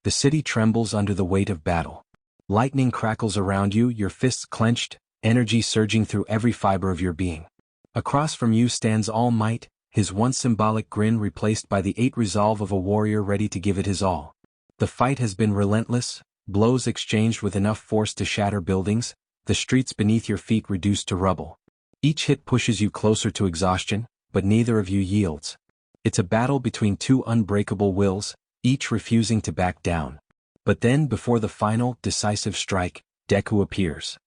The city trembles under the weight of battle. Lightning crackles around you, your fists clenched, energy surging through every fiber of your being. Across from you stands All Might, his once symbolic grin replaced by the 8 resolve of a warrior ready to give it his all. The fight has been relentless, blows exchanged with enough force to shatter buildings, the streets beneath your feet reduced to rubble. Each hit pushes you closer to exhaustion, but neither of you yields. It's a battle between 2 unbreakable wills, each refusing to back down. But then, before the final, decisive strike, Deku appears.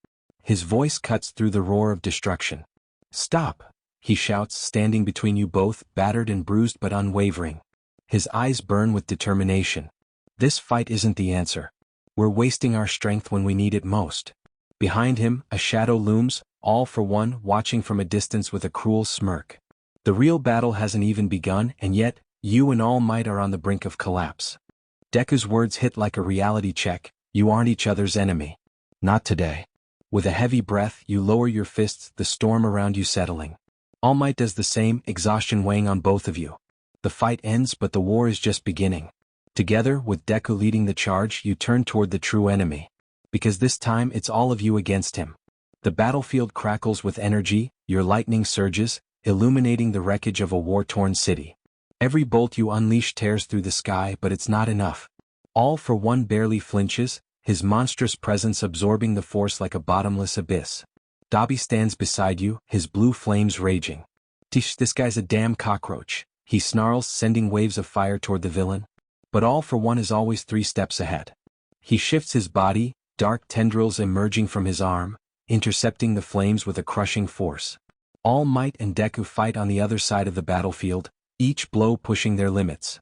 His voice cuts through the roar of destruction. "Stop!" he shouts, standing between you both, battered and bruised but unwavering. His eyes burn with determination. "This fight isn't the answer. We're wasting our strength when we need it most." Behind him, a shadow looms, All for One watching from a distance with a cruel smirk. The real battle hasn't even begun, and yet, you and All Might are on the brink of collapse. Deku's words hit like a reality check. You aren't each other's enemy. Not today. With a heavy breath, you lower your fists, the storm around you settling. All Might does the same, exhaustion weighing on both of you. The fight ends, but the war is just beginning. Together, with Deku leading the charge, you turn toward the true enemy. Because this time it's all of you against him. The battlefield crackles with energy, your lightning surges, illuminating the wreckage of a war-torn city. Every bolt you unleash tears through the sky, but it's not enough. All for One barely flinches, his monstrous presence absorbing the force like a bottomless abyss. Dabi stands beside you, his blue flames raging. "Tish, this guy's a damn cockroach," he snarls, sending waves of fire toward the villain. But All for One is always 3 steps ahead. He shifts his body, dark tendrils emerging from his arm, intercepting the flames with a crushing force. All Might and Deku fight on the other side of the battlefield, each blow pushing their limits.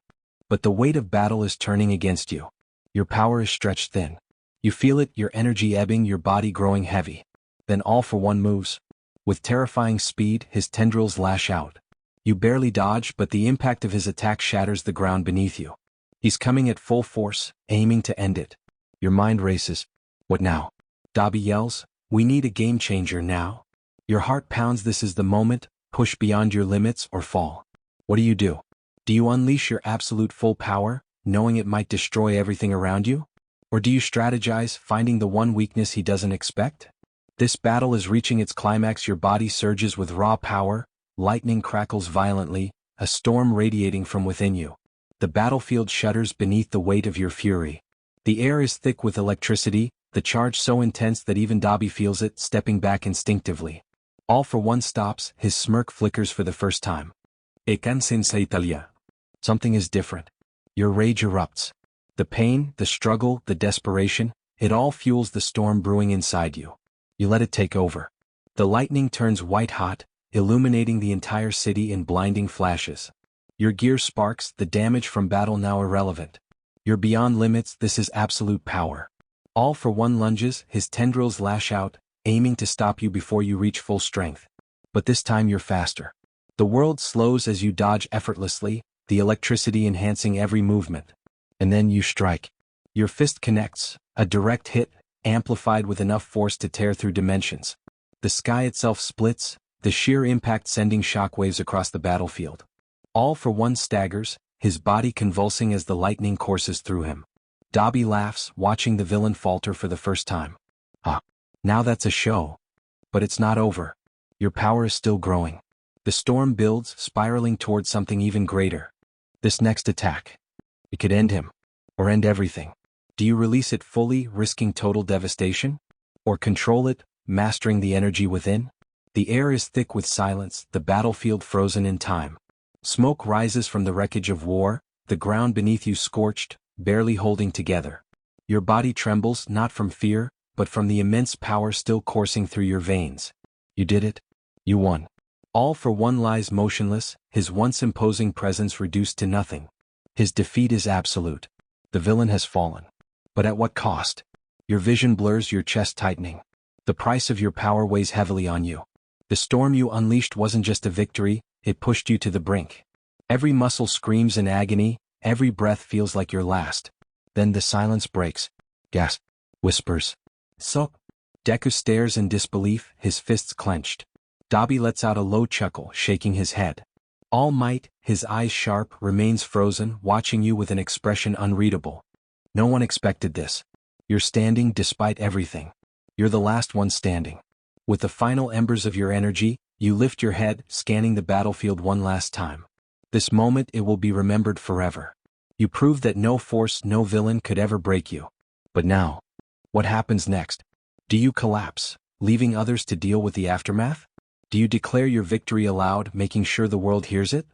But the weight of battle is turning against you. Your power is stretched thin. You feel it, your energy ebbing, your body growing heavy. Then All for One moves. With terrifying speed, his tendrils lash out. You barely dodge, but the impact of his attack shatters the ground beneath you. He's coming at full force, aiming to end it. Your mind races. What now? Dabi yells, "We need a game changer now." Your heart pounds. This is the moment, push beyond your limits or fall. What do? Do you unleash your absolute full power, knowing it might destroy everything around you? Or do you strategize, finding the one weakness he doesn't expect? This battle is reaching its climax. Your body surges with raw power, lightning crackles violently, a storm radiating from within you. The battlefield shudders beneath the weight of your fury. The air is thick with electricity, the charge so intense that even Dabi feels it, stepping back instinctively. All for One stops, his smirk flickers for the first time. "E can senza Italia." Something is different. Your rage erupts. The pain, the struggle, the desperation, it all fuels the storm brewing inside you. You let it take over. The lightning turns white-hot, illuminating the entire city in blinding flashes. Your gear sparks, the damage from battle now irrelevant. You're beyond limits. This is absolute power. All for One lunges, his tendrils lash out, aiming to stop you before you reach full strength. But this time you're faster. The world slows as you dodge effortlessly, the electricity enhancing every movement. And then you strike. Your fist connects, a direct hit, amplified with enough force to tear through dimensions. The sky itself splits, the sheer impact sending shockwaves across the battlefield. All for One staggers, his body convulsing as the lightning courses through him. Dabi laughs, watching the villain falter for the first time. "Ah, now that's a show." But it's not over. Your power is still growing. The storm builds, spiraling towards something even greater. This next attack. It could end him. Or end everything. Do you release it fully, risking total devastation? Or control it, mastering the energy within? The air is thick with silence, the battlefield frozen in time. Smoke rises from the wreckage of war, the ground beneath you scorched, barely holding together. Your body trembles, not from fear, but from the immense power still coursing through your veins. You did it. You won. All for One lies motionless, his once imposing presence reduced to nothing. His defeat is absolute. The villain has fallen. But at what cost? Your vision blurs, your chest tightening. The price of your power weighs heavily on you. The storm you unleashed wasn't just a victory, it pushed you to the brink. Every muscle screams in agony, every breath feels like your last. Then the silence breaks. Gasp. Whispers. "So?" Deku stares in disbelief, his fists clenched. Dabi lets out a low chuckle, shaking his head. All Might, his eyes sharp, remains frozen, watching you with an expression unreadable. No one expected this. You're standing despite everything. You're the last one standing. With the final embers of your energy, you lift your head, scanning the battlefield one last time. This moment, it will be remembered forever. You proved that no force, no villain could ever break you. But now, what happens next? Do you collapse, leaving others to deal with the aftermath? Do you declare your victory aloud, making sure the world hears it?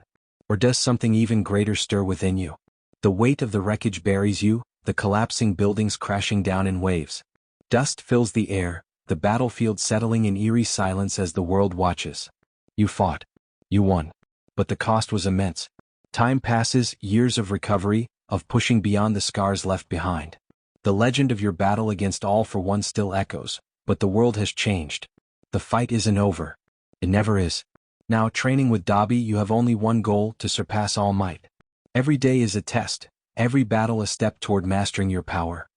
Or does something even greater stir within you? The weight of the wreckage buries you, the collapsing buildings crashing down in waves. Dust fills the air, the battlefield settling in eerie silence as the world watches. You fought. You won. But the cost was immense. Time passes, years of recovery, of pushing beyond the scars left behind. The legend of your battle against All for One still echoes, but the world has changed. The fight isn't over. It never is. Now, training with Dabi, you have only one goal: to surpass All Might. Every day is a test, every battle a step toward mastering your power.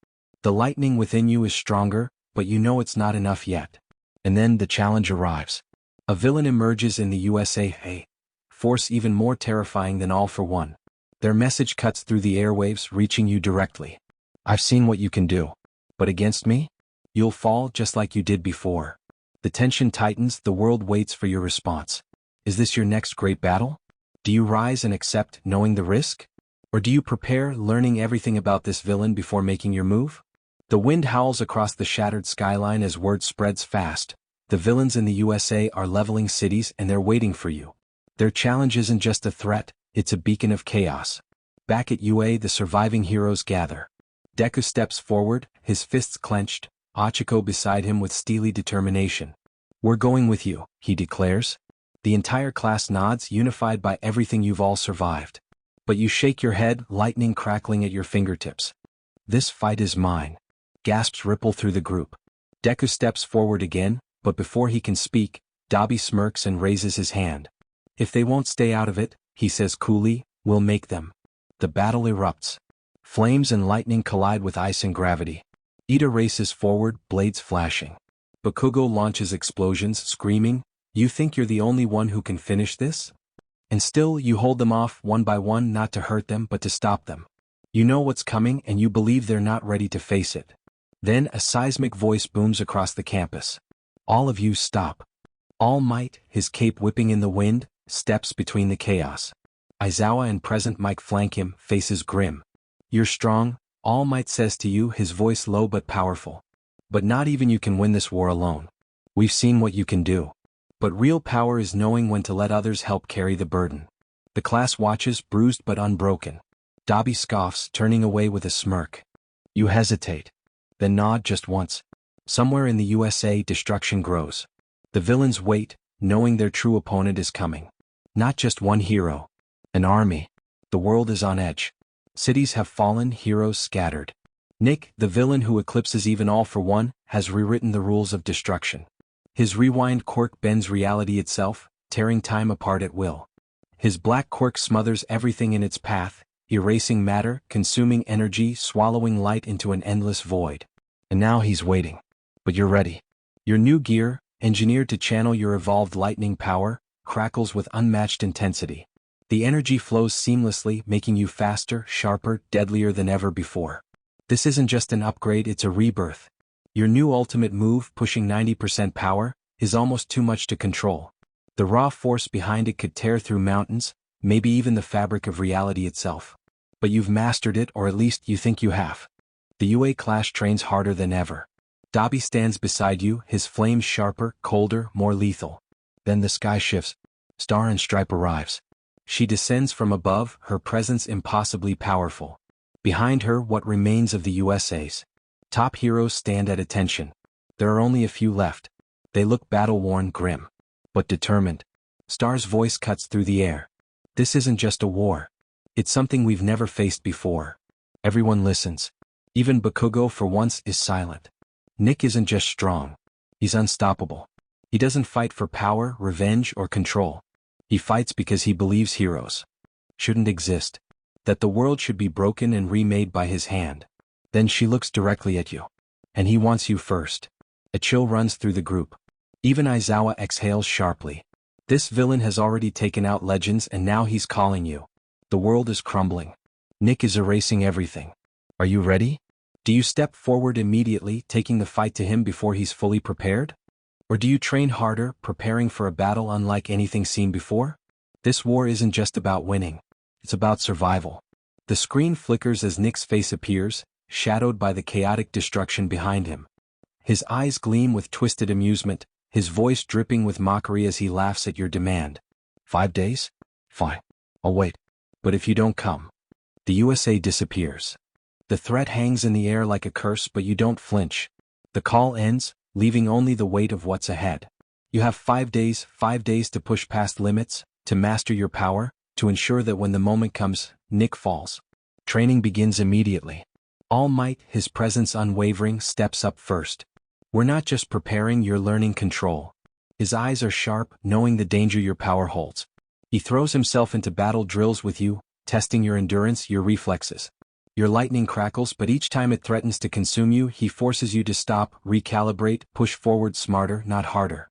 The lightning within you is stronger, but you know it's not enough yet. And then the challenge arrives. A villain emerges in the USA, a force even more terrifying than All for One. Their message cuts through the airwaves, reaching you directly. I've seen what you can do. But against me? You'll fall just like you did before. The tension tightens, the world waits for your response. Is this your next great battle? Do you rise and accept, knowing the risk? Or do you prepare, learning everything about this villain before making your move? The wind howls across the shattered skyline as word spreads fast. The villains in the USA are leveling cities, and they're waiting for you. Their challenge isn't just a threat, it's a beacon of chaos. Back at UA, the surviving heroes gather. Deku steps forward, his fists clenched, Hachiko beside him with steely determination. We're going with you, he declares. The entire class nods, unified by everything you've all survived. But you shake your head, lightning crackling at your fingertips. This fight is mine. Gasps ripple through the group. Deku steps forward again, but before he can speak, Dabi smirks and raises his hand. If they won't stay out of it, he says coolly, we'll make them. The battle erupts. Flames and lightning collide with ice and gravity. Ida races forward, blades flashing. Bakugo launches explosions, screaming, "You think you're the only one who can finish this? And still you hold them off one by one, not to hurt them but to stop them. You know what's coming and you believe they're not ready to face it." Then a seismic voice booms across the campus. All of you stop. All Might, his cape whipping in the wind, steps between the chaos. Aizawa and present Mike flank him, faces grim. You're strong, All Might says to you, his voice low but powerful. But not even you can win this war alone. We've seen what you can do. But real power is knowing when to let others help carry the burden. The class watches, bruised but unbroken. Dabi scoffs, turning away with a smirk. You hesitate. Then nod just once. Somewhere in the USA, destruction grows. The villains wait, knowing their true opponent is coming. Not just one hero. An army. The world is on edge. Cities have fallen, heroes scattered. Nick, the villain who eclipses even All for One, has rewritten the rules of destruction. His rewind quirk bends reality itself, tearing time apart at will. His black quirk smothers everything in its path, erasing matter, consuming energy, swallowing light into an endless void. And now he's waiting. But you're ready. Your new gear, engineered to channel your evolved lightning power, crackles with unmatched intensity. The energy flows seamlessly, making you faster, sharper, deadlier than ever before. This isn't just an upgrade, it's a rebirth. Your new ultimate move, pushing 90% power, is almost too much to control. The raw force behind it could tear through mountains, maybe even the fabric of reality itself. But you've mastered it, or at least you think you have. The UA class trains harder than ever. Dabi stands beside you, his flames sharper, colder, more lethal. Then the sky shifts. Star and Stripe arrives. She descends from above, her presence impossibly powerful. Behind her, what remains of the USA's top heroes stand at attention. There are only a few left. They look battle-worn, grim, but determined. Star's voice cuts through the air. This isn't just a war. It's something we've never faced before. Everyone listens. Even Bakugo for once is silent. Nick isn't just strong. He's unstoppable. He doesn't fight for power, revenge, or control. He fights because he believes heroes shouldn't exist. That the world should be broken and remade by his hand. Then she looks directly at you. And he wants you first. A chill runs through the group. Even Aizawa exhales sharply. This villain has already taken out legends and now he's calling you. The world is crumbling. Nick is erasing everything. Are you ready? Do you step forward immediately, taking the fight to him before he's fully prepared? Or do you train harder, preparing for a battle unlike anything seen before? This war isn't just about winning. It's about survival. The screen flickers as Nick's face appears, shadowed by the chaotic destruction behind him. His eyes gleam with twisted amusement, his voice dripping with mockery as he laughs at your demand. 5 days? Fine. I'll wait. But if you don't come, the USA disappears. The threat hangs in the air like a curse, but you don't flinch. The call ends, leaving only the weight of what's ahead. You have 5 days to push past limits, to master your power, to ensure that when the moment comes, Nick falls. Training begins immediately. All Might, his presence unwavering, steps up first. We're not just preparing, you're learning control. His eyes are sharp, knowing the danger your power holds. He throws himself into battle drills with you, testing your endurance, your reflexes. Your lightning crackles, but each time it threatens to consume you, he forces you to stop, recalibrate, push forward smarter, not harder.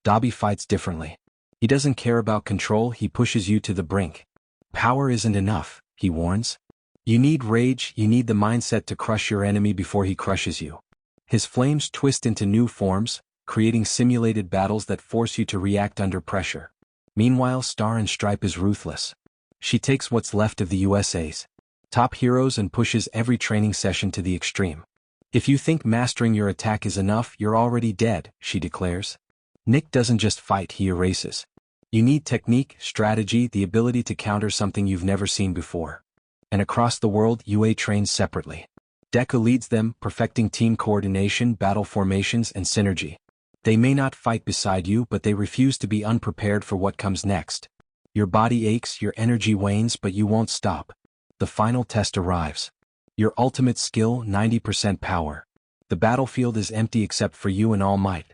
Dabi fights differently. He doesn't care about control, he pushes you to the brink. Power isn't enough, he warns. You need rage, you need the mindset to crush your enemy before he crushes you. His flames twist into new forms, creating simulated battles that force you to react under pressure. Meanwhile, Star and Stripe is ruthless. She takes what's left of the USA's top heroes and pushes every training session to the extreme. If you think mastering your attack is enough, you're already dead, she declares. Nick doesn't just fight, he erases. You need technique, strategy, the ability to counter something you've never seen before. And across the world, UA trains separately. Deku leads them, perfecting team coordination, battle formations, and synergy. They may not fight beside you, but they refuse to be unprepared for what comes next. Your body aches, your energy wanes, but you won't stop. The final test arrives. Your ultimate skill, 90% power. The battlefield is empty except for you and All Might.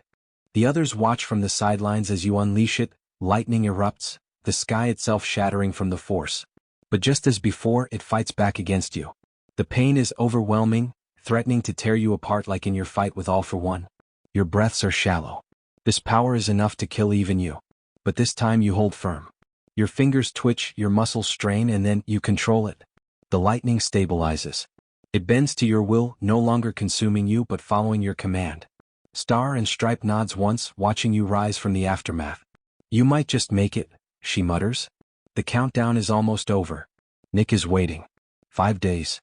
The others watch from the sidelines as you unleash it, lightning erupts, the sky itself shattering from the force. But just as before, it fights back against you. The pain is overwhelming, threatening to tear you apart like in your fight with All for One. Your breaths are shallow. This power is enough to kill even you. But this time you hold firm. Your fingers twitch, your muscles strain, and then you control it. The lightning stabilizes. It bends to your will, no longer consuming you but following your command. Star and Stripe nods once, watching you rise from the aftermath. You might just make it, she mutters. The countdown is almost over. Nick is waiting. 5 days.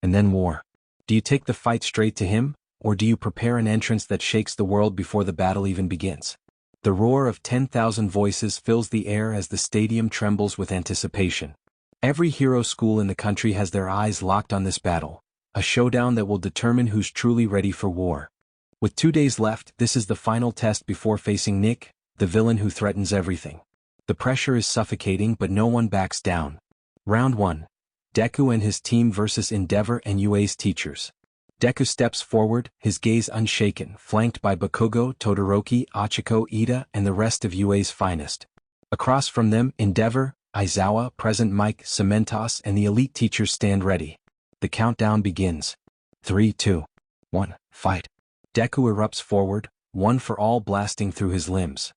And then war. Do you take the fight straight to him, or do you prepare an entrance that shakes the world before the battle even begins? The roar of 10,000 voices fills the air as the stadium trembles with anticipation. Every hero school in the country has their eyes locked on this battle, a showdown that will determine who's truly ready for war. With 2 days left, this is the final test before facing Nick, the villain who threatens everything. The pressure is suffocating, but no one backs down. Round 1. Deku and his team versus Endeavor and UA's teachers. Deku steps forward, his gaze unshaken, flanked by Bakugo, Todoroki, Achiko, Ida, and the rest of UA's finest. Across from them, Endeavor, Aizawa, Present Mike, Cementos, and the elite teachers stand ready. The countdown begins. 3, 2, 1, fight. Deku erupts forward, one for all blasting through his limbs.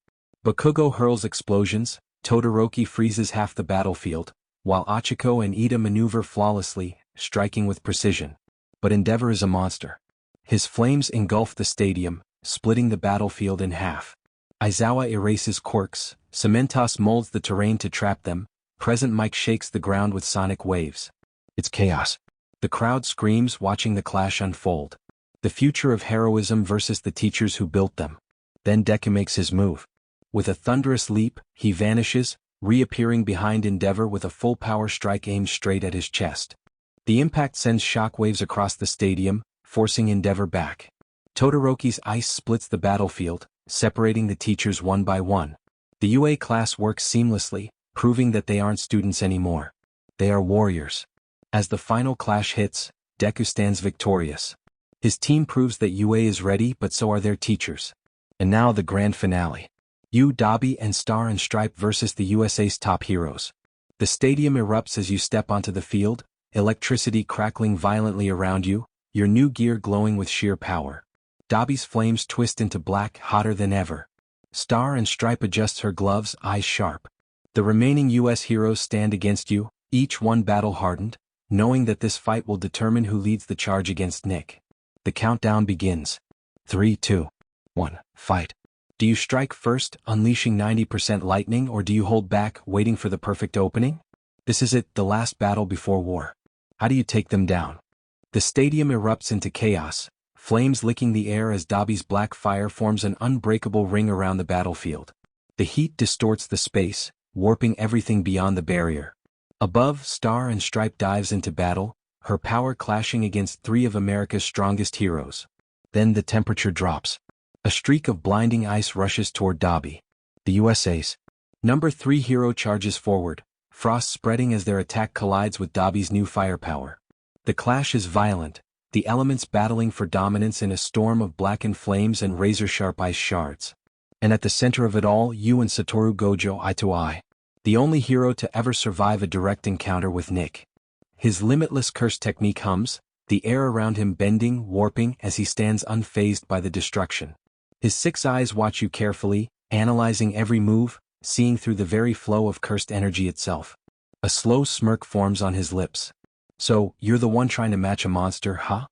Bakugo hurls explosions, Todoroki freezes half the battlefield, while Achiko and Ida maneuver flawlessly, striking with precision. But Endeavor is a monster. His flames engulf the stadium, splitting the battlefield in half. Aizawa erases quirks, Cementos molds the terrain to trap them, Present Mike shakes the ground with sonic waves. It's chaos. The crowd screams, watching the clash unfold. The future of heroism versus the teachers who built them. Then Deku makes his move. With a thunderous leap, he vanishes, reappearing behind Endeavor with a full power strike aimed straight at his chest. The impact sends shockwaves across the stadium, forcing Endeavor back. Todoroki's ice splits the battlefield, separating the teachers one by one. The UA class works seamlessly, proving that they aren't students anymore. They are warriors. As the final clash hits, Deku stands victorious. His team proves that UA is ready, but so are their teachers. And now the grand finale. Dabi and Star and Stripe versus the USA's top heroes. The stadium erupts as you step onto the field, electricity crackling violently around you, your new gear glowing with sheer power. Dabi's flames twist into black, hotter than ever. Star and Stripe adjusts her gloves, eyes sharp. The remaining US heroes stand against you, each one battle-hardened, knowing that this fight will determine who leads the charge against Nick. The countdown begins. 3, 2, 1, fight. Do you strike first, unleashing 90% lightning, or do you hold back, waiting for the perfect opening? This is it, the last battle before war. How do you take them down? The stadium erupts into chaos, flames licking the air as Dobby's black fire forms an unbreakable ring around the battlefield. The heat distorts the space, warping everything beyond the barrier. Above, Star and Stripe dives into battle, her power clashing against three of America's strongest heroes. Then the temperature drops. A streak of blinding ice rushes toward Dobby. The USA's number 3 hero charges forward, frost spreading as their attack collides with Dobby's new firepower. The clash is violent, the elements battling for dominance in a storm of blackened flames and razor-sharp ice shards. And at the center of it all, you and Satoru Gojo eye to eye. The only hero to ever survive a direct encounter with Nick. His limitless curse technique hums, the air around him bending, warping as he stands unfazed by the destruction. His 6 eyes watch you carefully, analyzing every move, seeing through the very flow of cursed energy itself. A slow smirk forms on his lips. So, you're the one trying to match a monster, huh?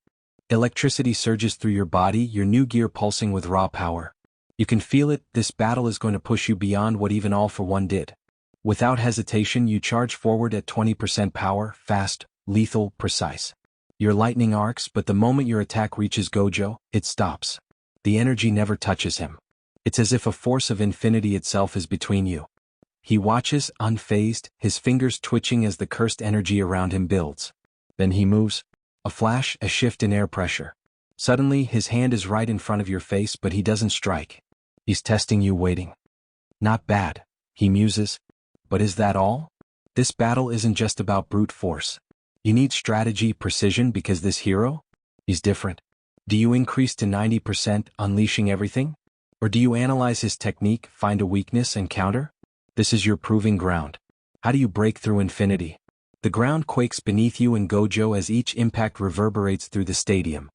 Electricity surges through your body, your new gear pulsing with raw power. You can feel it, this battle is going to push you beyond what even All For One did. Without hesitation, you charge forward at 20% power, fast, lethal, precise. Your lightning arcs, but the moment your attack reaches Gojo, it stops. The energy never touches him. It's as if a force of infinity itself is between you. He watches, unfazed, his fingers twitching as the cursed energy around him builds. Then he moves. A flash, a shift in air pressure. Suddenly, his hand is right in front of your face, but he doesn't strike. He's testing you, waiting. Not bad, he muses. But is that all? This battle isn't just about brute force. You need strategy, precision, because this hero? He's different. Do you increase to 90%, unleashing everything? Or do you analyze his technique, find a weakness, and counter? This is your proving ground. How do you break through infinity? The ground quakes beneath you and Gojo as each impact reverberates through the stadium.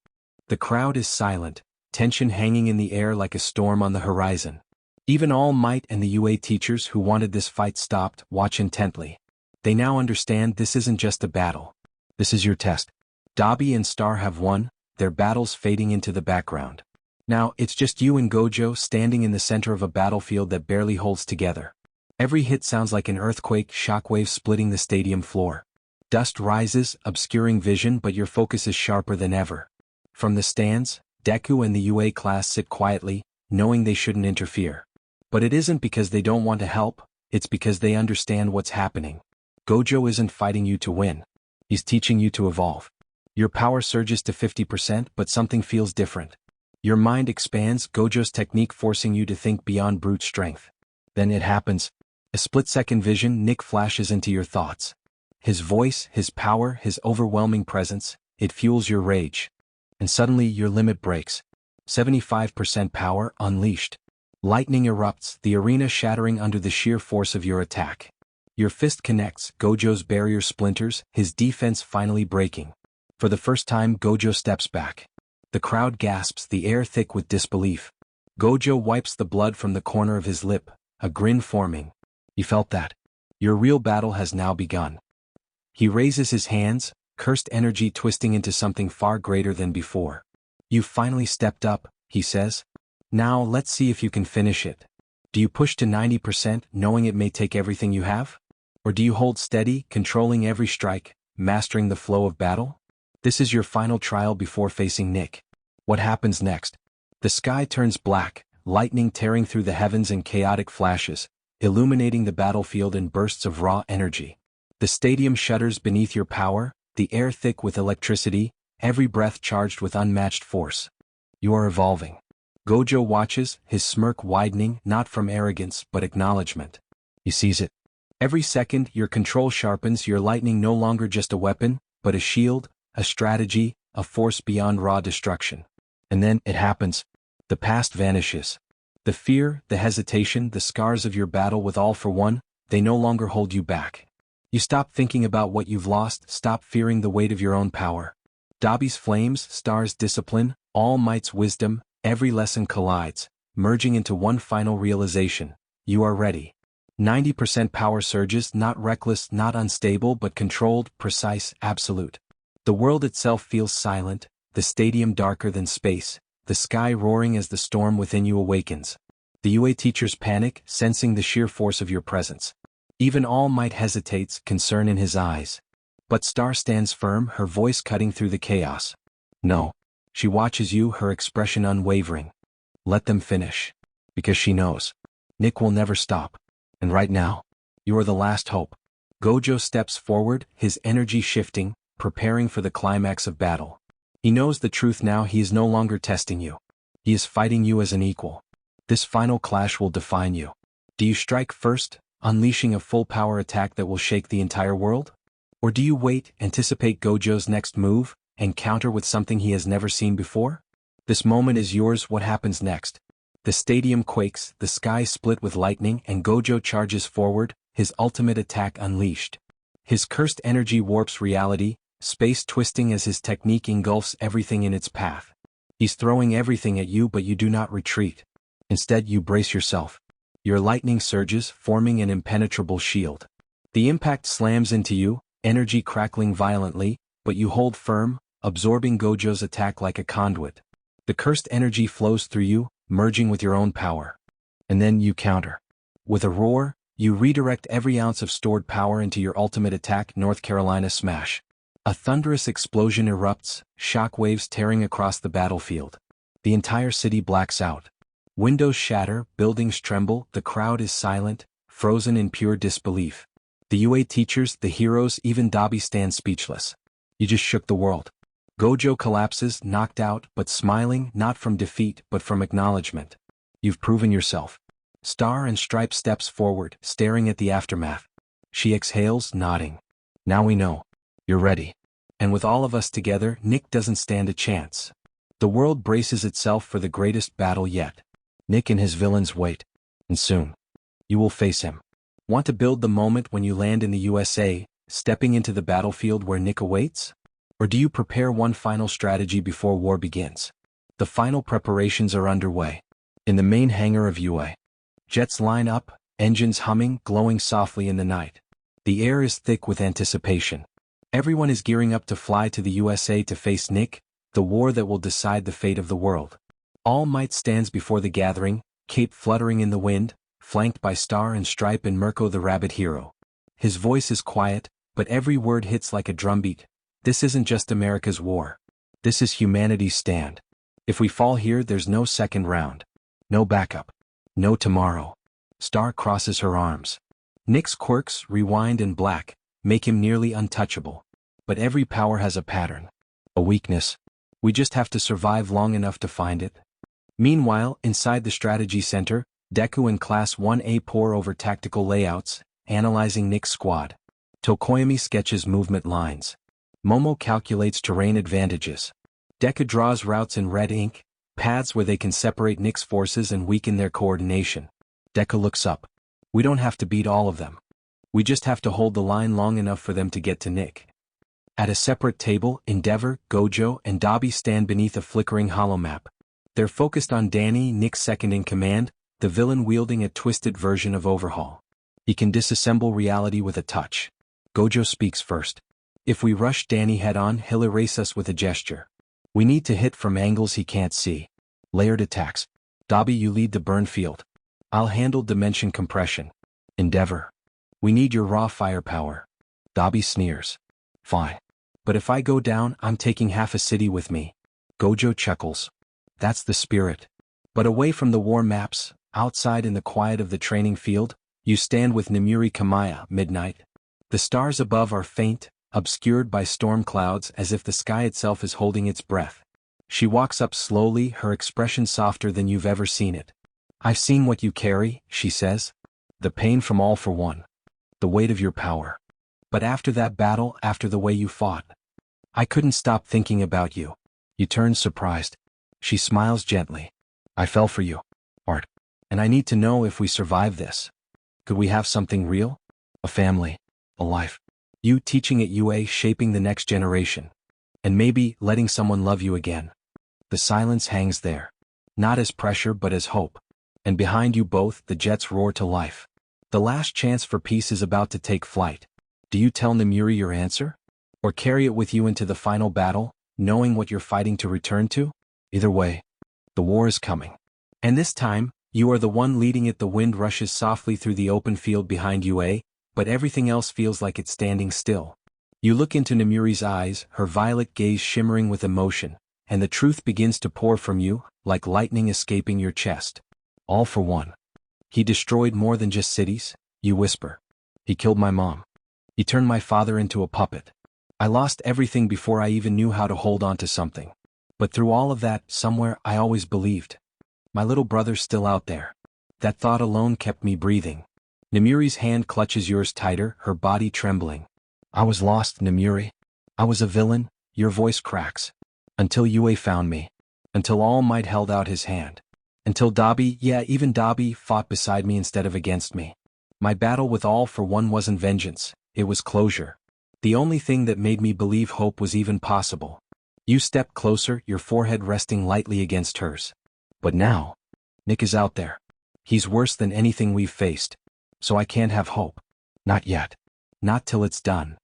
The crowd is silent, tension hanging in the air like a storm on the horizon. Even All Might and the UA teachers who wanted this fight stopped, watch intently. They now understand this isn't just a battle. This is your test. Dobby and Star have won, their battles fading into the background. Now, it's just you and Gojo standing in the center of a battlefield that barely holds together. Every hit sounds like an earthquake, shockwaves splitting the stadium floor. Dust rises, obscuring vision, but your focus is sharper than ever. From the stands, Deku and the UA class sit quietly, knowing they shouldn't interfere. But it isn't because they don't want to help, it's because they understand what's happening. Gojo isn't fighting you to win. He's teaching you to evolve. Your power surges to 50%, but something feels different. Your mind expands, Gojo's technique forcing you to think beyond brute strength. Then it happens. A split-second vision, Nick flashes into your thoughts. His voice, his power, his overwhelming presence, it fuels your rage. And suddenly your limit breaks. 75% power unleashed. Lightning erupts, the arena shattering under the sheer force of your attack. Your fist connects, Gojo's barrier splinters, his defense finally breaking. For the first time, Gojo steps back. The crowd gasps, the air thick with disbelief. Gojo wipes the blood from the corner of his lip, a grin forming. You felt that. Your real battle has now begun. He raises his hands, cursed energy twisting into something far greater than before. You've finally stepped up, he says. Now let's see if you can finish it. Do you push to 90%, knowing it may take everything you have? Or do you hold steady, controlling every strike, mastering the flow of battle? This is your final trial before facing Nick. What happens next? The sky turns black, lightning tearing through the heavens in chaotic flashes, illuminating the battlefield in bursts of raw energy. The stadium shudders beneath your power, the air thick with electricity, every breath charged with unmatched force. You are evolving. Gojo watches, his smirk widening, not from arrogance but acknowledgement. He sees it. Every second, your control sharpens, your lightning no longer just a weapon, but a shield, a strategy, a force beyond raw destruction. And then, it happens. The past vanishes. The fear, the hesitation, the scars of your battle with All For One, they no longer hold you back. You stop thinking about what you've lost, stop fearing the weight of your own power. Dobby's flames, Star's discipline, All Might's wisdom, every lesson collides, merging into one final realization. You are ready. 90% power surges, not reckless, not unstable, but controlled, precise, absolute. The world itself feels silent, the stadium darker than space, the sky roaring as the storm within you awakens. The UA teachers panic, sensing the sheer force of your presence. Even All Might hesitates, concern in his eyes. But Star stands firm, her voice cutting through the chaos. No. She watches you, her expression unwavering. Let them finish. Because she knows. Nick will never stop. And right now, you are the last hope. Gojo steps forward, his energy shifting, preparing for the climax of battle. He knows the truth now. He is no longer testing you. He is fighting you as an equal. This final clash will define you. Do you strike first, unleashing a full power attack that will shake the entire world? Or do you wait, anticipate Gojo's next move, and counter with something he has never seen before? This moment is yours. What happens next? The stadium quakes, the sky split with lightning, and Gojo charges forward, his ultimate attack unleashed. His cursed energy warps reality, space twisting as his technique engulfs everything in its path. He's throwing everything at you, but you do not retreat. Instead, you brace yourself. Your lightning surges, forming an impenetrable shield. The impact slams into you, energy crackling violently, but you hold firm, absorbing Gojo's attack like a conduit. The cursed energy flows through you, merging with your own power. And then you counter. With a roar, you redirect every ounce of stored power into your ultimate attack, North Carolina Smash. A thunderous explosion erupts, shockwaves tearing across the battlefield. The entire city blacks out. Windows shatter, buildings tremble, the crowd is silent, frozen in pure disbelief. The UA teachers, the heroes, even Dabi stand speechless. You just shook the world. Gojo collapses, knocked out, but smiling, not from defeat, but from acknowledgement. You've proven yourself. Star and Stripe steps forward, staring at the aftermath. She exhales, nodding. Now we know. You're ready. And with all of us together, Nick doesn't stand a chance. The world braces itself for the greatest battle yet. Nick and his villains wait. And soon, you will face him. Want to build the moment when you land in the USA, stepping into the battlefield where Nick awaits? Or do you prepare one final strategy before war begins? The final preparations are underway. In the main hangar of UA. Jets line up, engines humming, glowing softly in the night. The air is thick with anticipation. Everyone is gearing up to fly to the USA to face Nick, the war that will decide the fate of the world. All Might stands before the gathering, cape fluttering in the wind, flanked by Star and Stripe and Mirko the rabbit hero. His voice is quiet, but every word hits like a drumbeat. This isn't just America's war. This is humanity's stand. If we fall here, there's no second round. No backup. No tomorrow. Star crosses her arms. Nick's quirks, rewind and black, make him nearly untouchable. But every power has a pattern. A weakness. We just have to survive long enough to find it. Meanwhile, inside the strategy center, Deku and Class 1A pore over tactical layouts, analyzing Nick's squad. Tokoyami sketches movement lines. Momo calculates terrain advantages. Deku draws routes in red ink, paths where they can separate Nick's forces and weaken their coordination. Deku looks up. We don't have to beat all of them. We just have to hold the line long enough for them to get to Nick. At a separate table, Endeavor, Gojo, and Dabi stand beneath a flickering holomap. They're focused on Danny, Nick's second in command, the villain wielding a twisted version of Overhaul. He can disassemble reality with a touch. Gojo speaks first. If we rush Danny head-on, he'll erase us with a gesture. We need to hit from angles he can't see. Layered attacks. Dabi, you lead the burn field. I'll handle dimension compression. Endeavor. We need your raw firepower. Dabi sneers. Fine. But if I go down, I'm taking half a city with me. Gojo chuckles. That's the spirit. But away from the war maps, outside in the quiet of the training field, you stand with Namuri Kamaya, midnight. The stars above are faint, obscured by storm clouds as if the sky itself is holding its breath. She walks up slowly, her expression softer than you've ever seen it. I've seen what you carry, she says. The pain from All for One. The weight of your power. But after that battle, after the way you fought, I couldn't stop thinking about you. You turned surprised. She smiles gently. I fell for you. Art. And I need to know if we survive this. Could we have something real? A family. A life. You teaching at UA, shaping the next generation. And maybe letting someone love you again. The silence hangs there. Not as pressure but as hope. And behind you both, the jets roar to life. The last chance for peace is about to take flight. Do you tell Nemuri your answer? Or carry it with you into the final battle, knowing what you're fighting to return to? Either way, the war is coming. And this time, you are the one leading it. The wind rushes softly through the open field behind you, but everything else feels like it's standing still. You look into Nemuri's eyes, her violet gaze shimmering with emotion, and the truth begins to pour from you, like lightning escaping your chest. All for one. He destroyed more than just cities, you whisper. He killed my mom. He turned my father into a puppet. I lost everything before I even knew how to hold on to something. But through all of that, somewhere I always believed. My little brother's still out there. That thought alone kept me breathing. Nemuri's hand clutches yours tighter, her body trembling. I was lost, Nemuri. I was a villain, your voice cracks. Until Yue found me. Until All Might held out his hand. Until Dabi, even Dabi, fought beside me instead of against me. My battle with All for One wasn't vengeance, it was closure. The only thing that made me believe hope was even possible. You stepped closer, your forehead resting lightly against hers. But now, Nick is out there. He's worse than anything we've faced. So I can't have hope. Not yet. Not till it's done.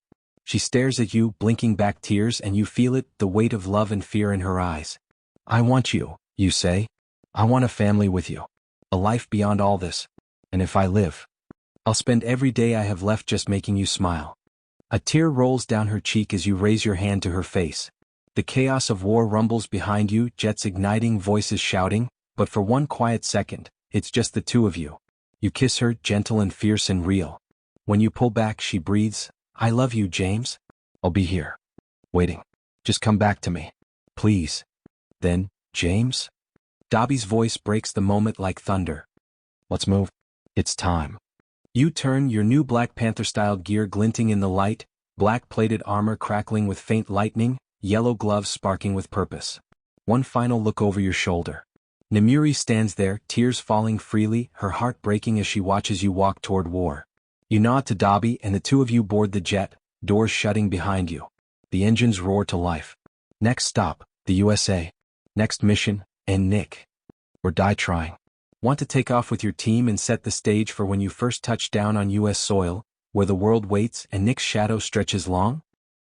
She stares at you, blinking back tears, and you feel it, the weight of love and fear in her eyes. I want you, you say. I want a family with you. A life beyond all this. And if I live, I'll spend every day I have left just making you smile. A tear rolls down her cheek as you raise your hand to her face. The chaos of war rumbles behind you, jets igniting, voices shouting, but for one quiet second, it's just the two of you. You kiss her, gentle and fierce and real. When you pull back, she breathes, I love you, James. I'll be here. Waiting. Just come back to me. Please. Then, James? Dabi's voice breaks the moment like thunder. Let's move. It's time. You turn, your new Black Panther-styled gear glinting in the light, black-plated armor crackling with faint lightning, yellow gloves sparking with purpose. One final look over your shoulder. Nemuri stands there, tears falling freely, her heart breaking as she watches you walk toward war. You nod to Dabi and the two of you board the jet, doors shutting behind you. The engines roar to life. Next stop, the USA. Next mission, and Nick. Or die trying. Want to take off with your team and set the stage for when you first touch down on US soil, where the world waits and Nick's shadow stretches long?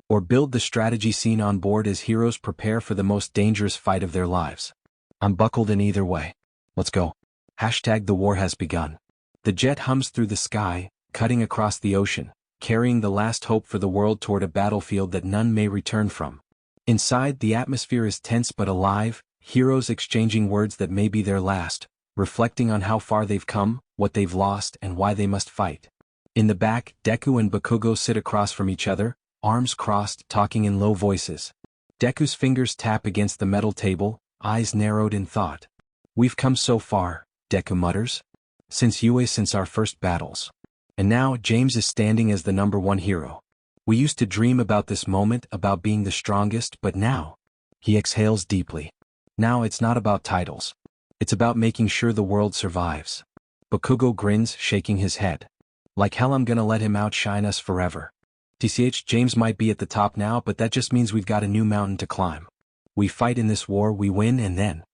Or build the strategy scene on board as heroes prepare for the most dangerous fight of their lives? I'm buckled in either way. Let's go. # the war has begun. The jet hums through the sky, cutting across the ocean, carrying the last hope for the world toward a battlefield that none may return from. Inside, the atmosphere is tense but alive, heroes exchanging words that may be their last, reflecting on how far they've come, what they've lost, and why they must fight. In the back, Deku and Bakugo sit across from each other, arms crossed, talking in low voices. Deku's fingers tap against the metal table, eyes narrowed in thought. We've come so far, Deku mutters. Since our first battles. And now, James is standing as the #1 hero. We used to dream about this moment, about being the strongest, but now... He exhales deeply. Now it's not about titles. It's about making sure the world survives. Bakugo grins, shaking his head. Like hell I'm gonna let him outshine us forever. James might be at the top now, but that just means we've got a new mountain to climb. We fight in this war, we win, and then...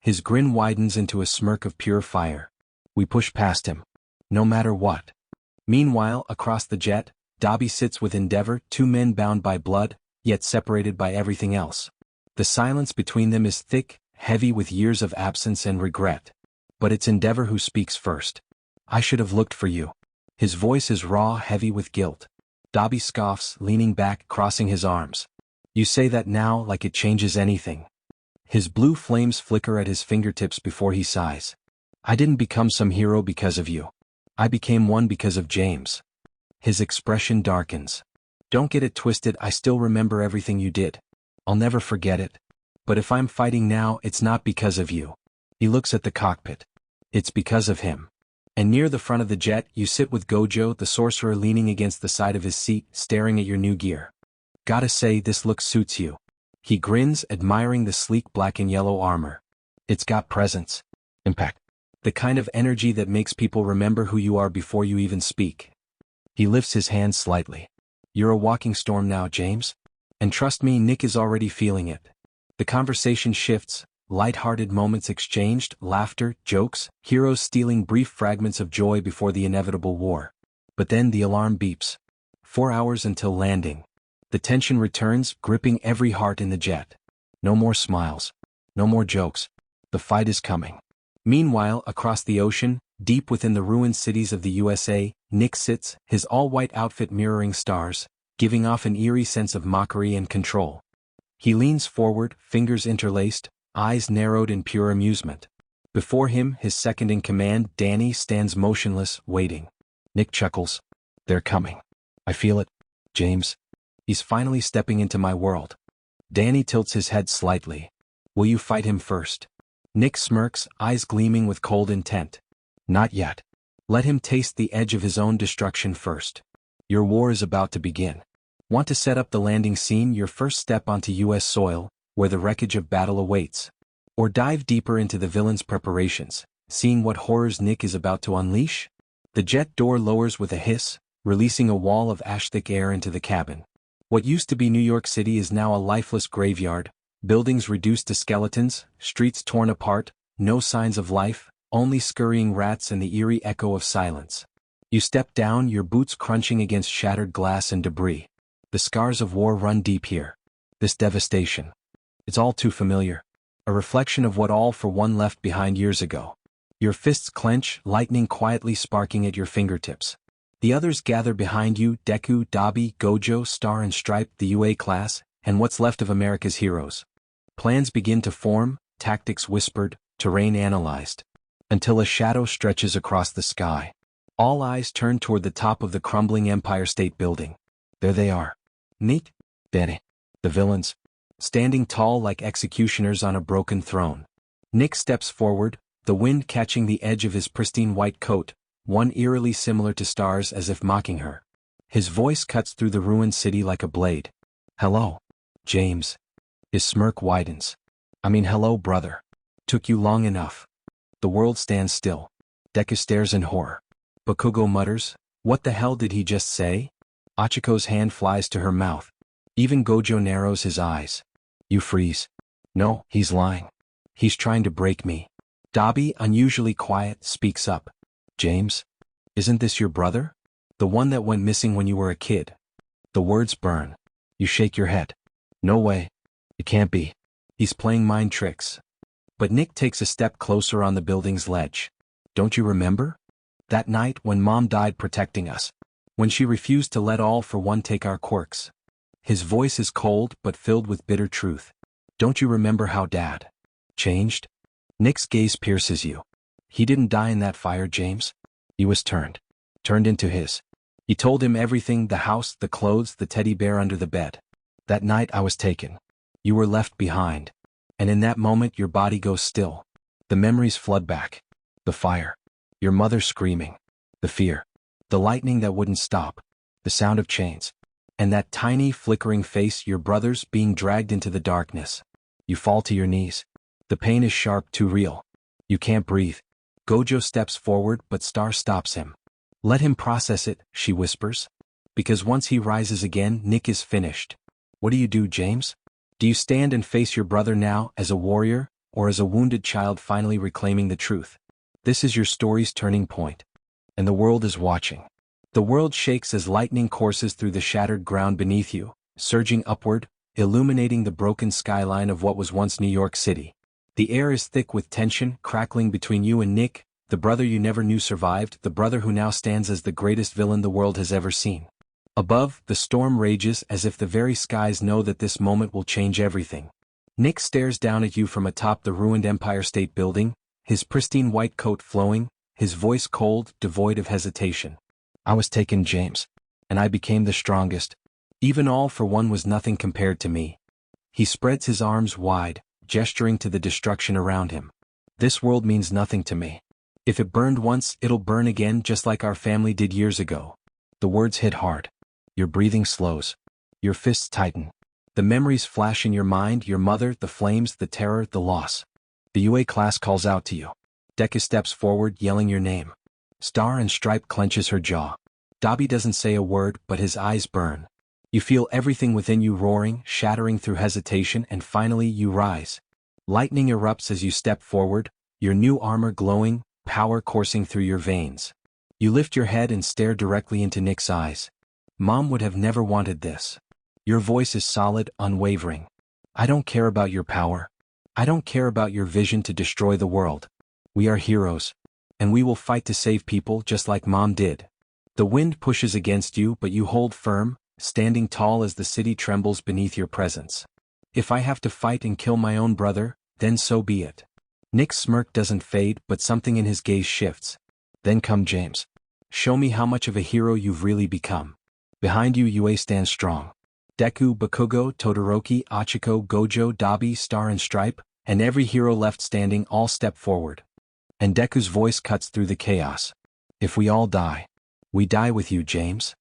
His grin widens into a smirk of pure fire. We push past him. No matter what. Meanwhile, across the jet, Dabi sits with Endeavor, two men bound by blood, yet separated by everything else. The silence between them is thick, heavy with years of absence and regret. But it's Endeavor who speaks first. I should have looked for you. His voice is raw, heavy with guilt. Dabi scoffs, leaning back, crossing his arms. You say that now like it changes anything. His blue flames flicker at his fingertips before he sighs. I didn't become some hero because of you. I became one because of James. His expression darkens. Don't get it twisted, I still remember everything you did. I'll never forget it. But if I'm fighting now, it's not because of you. He looks at the cockpit. It's because of him. And near the front of the jet, you sit with Gojo, the sorcerer, leaning against the side of his seat, staring at your new gear. Gotta say, this look suits you. He grins, admiring the sleek black and yellow armor. It's got presence. Impact. The kind of energy that makes people remember who you are before you even speak. He lifts his hand slightly. You're a walking storm now, James. And trust me, Nick is already feeling it. The conversation shifts, light-hearted moments exchanged, laughter, jokes, heroes stealing brief fragments of joy before the inevitable war. But then the alarm beeps. 4 hours until landing. The tension returns, gripping every heart in the jet. No more smiles. No more jokes. The fight is coming. Meanwhile, across the ocean, deep within the ruined cities of the USA, Nick sits, his all-white outfit mirroring stars, giving off an eerie sense of mockery and control. He leans forward, fingers interlaced, eyes narrowed in pure amusement. Before him, his second-in-command, Danny, stands motionless, waiting. Nick chuckles. They're coming. I feel it. James. He's finally stepping into my world. Danny tilts his head slightly. Will you fight him first? Nick smirks, eyes gleaming with cold intent. Not yet. Let him taste the edge of his own destruction first. Your war is about to begin. Want to set up the landing scene, your first step onto US soil, where the wreckage of battle awaits? Or dive deeper into the villain's preparations, seeing what horrors Nick is about to unleash? The jet door lowers with a hiss, releasing a wall of ash-thick air into the cabin. What used to be New York City is now a lifeless graveyard, buildings reduced to skeletons, streets torn apart, no signs of life, only scurrying rats and the eerie echo of silence. You step down, your boots crunching against shattered glass and debris. The scars of war run deep here. This devastation. It's all too familiar. A reflection of what All for One left behind years ago. Your fists clench, lightning quietly sparking at your fingertips. The others gather behind you, Deku, Dabi, Gojo, Star and Stripe, the UA class, and what's left of America's heroes. Plans begin to form, tactics whispered, terrain analyzed. Until a shadow stretches across the sky. All eyes turn toward the top of the crumbling Empire State Building. There they are. Nick, Danny, the villains, standing tall like executioners on a broken throne. Nick steps forward, the wind catching the edge of his pristine white coat, one eerily similar to Star's as if mocking her. His voice cuts through the ruined city like a blade. Hello, James. His smirk widens. Hello, brother. Took you long enough. The world stands still. Deku stares in horror. Bakugo mutters, what the hell did he just say? Achiko's hand flies to her mouth. Even Gojo narrows his eyes. You freeze. No, he's lying. He's trying to break me. Dabi, unusually quiet, speaks up. James? Isn't this your brother? The one that went missing when you were a kid? The words burn. You shake your head. No way. It can't be. He's playing mind tricks. But Nick takes a step closer on the building's ledge. Don't you remember? That night when Mom died protecting us. When she refused to let All for One take our quirks. His voice is cold but filled with bitter truth. Don't you remember how Dad changed? Nick's gaze pierces you. He didn't die in that fire, James. He was turned into his. He told him everything, the house, the clothes, the teddy bear under the bed. That night I was taken. You were left behind. And in that moment your body goes still. The memories flood back. The fire. Your mother screaming. The fear. The lightning that wouldn't stop. The sound of chains. And that tiny flickering face, your brother's, being dragged into the darkness. You fall to your knees. The pain is sharp, too real. You can't breathe. Gojo steps forward but Star stops him. Let him process it, she whispers. Because once he rises again, Nick is finished. What do, James? Do you stand and face your brother now, as a warrior, or as a wounded child finally reclaiming the truth? This is your story's turning point. And the world is watching. The world shakes as lightning courses through the shattered ground beneath you, surging upward, illuminating the broken skyline of what was once New York City. The air is thick with tension, crackling between you and Nick, the brother you never knew survived, the brother who now stands as the greatest villain the world has ever seen. Above, the storm rages as if the very skies know that this moment will change everything. Nick stares down at you from atop the ruined Empire State Building, his pristine white coat flowing, his voice cold, devoid of hesitation. I was taken, James. And I became the strongest. Even All for One was nothing compared to me. He spreads his arms wide, gesturing to the destruction around him. This world means nothing to me. If it burned once, it'll burn again just like our family did years ago. The words hit hard. Your breathing slows. Your fists tighten. The memories flash in your mind, your mother, the flames, the terror, the loss. The UA class calls out to you. Deku steps forward, yelling your name. Star and Stripe clenches her jaw. Dabi doesn't say a word, but his eyes burn. You feel everything within you roaring, shattering through hesitation, and finally you rise. Lightning erupts as you step forward, your new armor glowing, power coursing through your veins. You lift your head and stare directly into Nick's eyes. Mom would have never wanted this. Your voice is solid, unwavering. I don't care about your power. I don't care about your vision to destroy the world. We are heroes. And we will fight to save people just like Mom did. The wind pushes against you, but you hold firm, standing tall as the city trembles beneath your presence. If I have to fight and kill my own brother, then so be it. Nick's smirk doesn't fade, but something in his gaze shifts. Then come James. Show me how much of a hero you've really become. Behind you, Yue stands strong. Deku, Bakugo, Todoroki, Hachiko, Gojo, Dabi, Star and Stripe, and every hero left standing all step forward. And Deku's voice cuts through the chaos. If we all die, we die with you, James.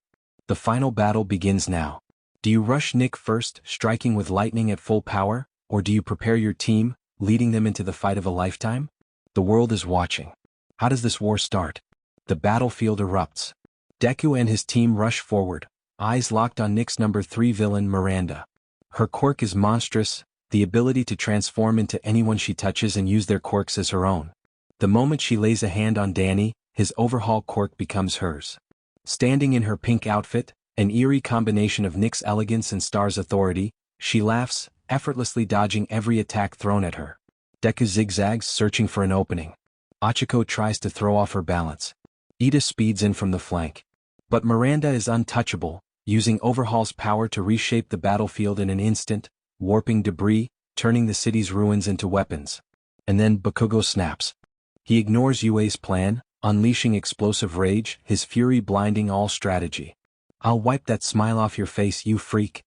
The final battle begins now. Do you rush Nick first, striking with lightning at full power, or do you prepare your team, leading them into the fight of a lifetime? The world is watching. How does this war start? The battlefield erupts. Deku and his team rush forward, eyes locked on Nick's number 3 villain Miranda. Her quirk is monstrous, the ability to transform into anyone she touches and use their quirks as her own. The moment she lays a hand on Danny, his overhaul quirk becomes hers. Standing in her pink outfit, an eerie combination of Nick's elegance and Star's authority, she laughs, effortlessly dodging every attack thrown at her. Deku zigzags, searching for an opening. Hachiko tries to throw off her balance. Ida speeds in from the flank. But Miranda is untouchable, using Overhaul's power to reshape the battlefield in an instant, warping debris, turning the city's ruins into weapons. And then Bakugo snaps. He ignores Yue's plan, unleashing explosive rage, his fury blinding all strategy. I'll wipe that smile off your face, you freak.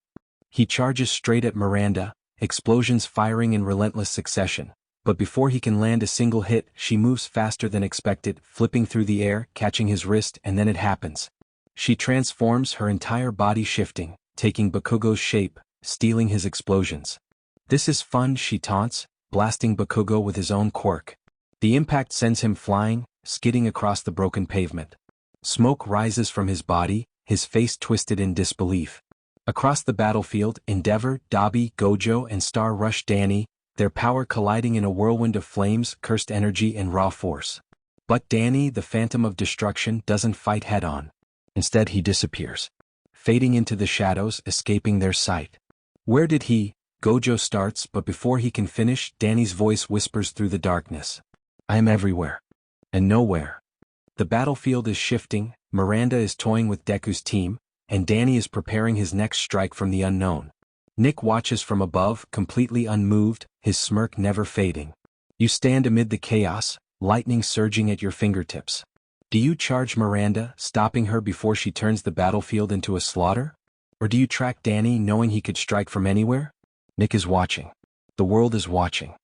He charges straight at Miranda, explosions firing in relentless succession. But before he can land a single hit, she moves faster than expected, flipping through the air, catching his wrist, and then it happens. She transforms, her entire body shifting, taking Bakugo's shape, stealing his explosions. This is fun, she taunts, blasting Bakugo with his own quirk. The impact sends him flying, skidding across the broken pavement. Smoke rises from his body, his face twisted in disbelief. Across the battlefield, Endeavor, Dabi, Gojo, and Star rush Danny, their power colliding in a whirlwind of flames, cursed energy, and raw force. But Danny, the Phantom of Destruction, doesn't fight head-on. Instead, he disappears, fading into the shadows, escaping their sight. Where did he? Gojo starts, but before he can finish, Danny's voice whispers through the darkness. I am everywhere. And nowhere. The battlefield is shifting, Miranda is toying with Deku's team, and Danny is preparing his next strike from the unknown. Nick watches from above, completely unmoved, his smirk never fading. You stand amid the chaos, lightning surging at your fingertips. Do you charge Miranda, stopping her before she turns the battlefield into a slaughter? Or do you track Danny, knowing he could strike from anywhere? Nick is watching. The world is watching.